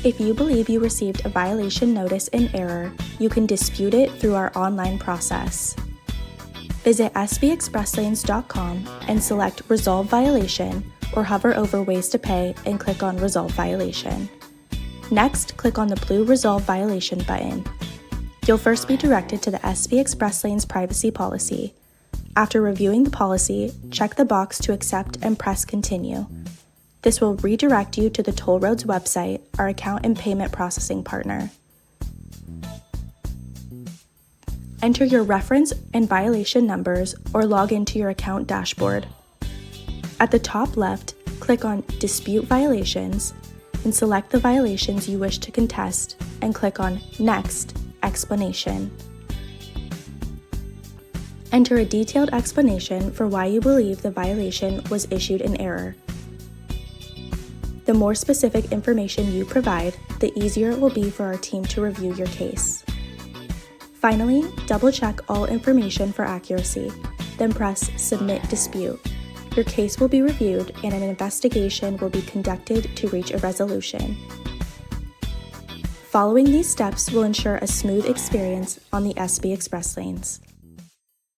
If you believe you received a violation notice in error, you can dispute it through our online process. Visit sbexpresslanes.com and select Resolve Violation, or hover over Ways to Pay and click on Resolve Violation. Next, click on the blue Resolve Violation button. You'll first be directed to the SB Express Lanes privacy policy. After reviewing the policy, check the box to accept and press Continue. This will redirect you to the Toll Roads website, our account and payment processing partner. Enter your reference and violation numbers or log into your account dashboard. At the top left, click on Dispute Violations and select the violations you wish to contest and click on Next Explanation. Enter a detailed explanation for why you believe the violation was issued in error. The more specific information you provide, the easier it will be for our team to review your case. Finally, double-check all information for accuracy, then press Submit Dispute. Your case will be reviewed and an investigation will be conducted to reach a resolution. Following these steps will ensure a smooth experience on the SB Express Lanes.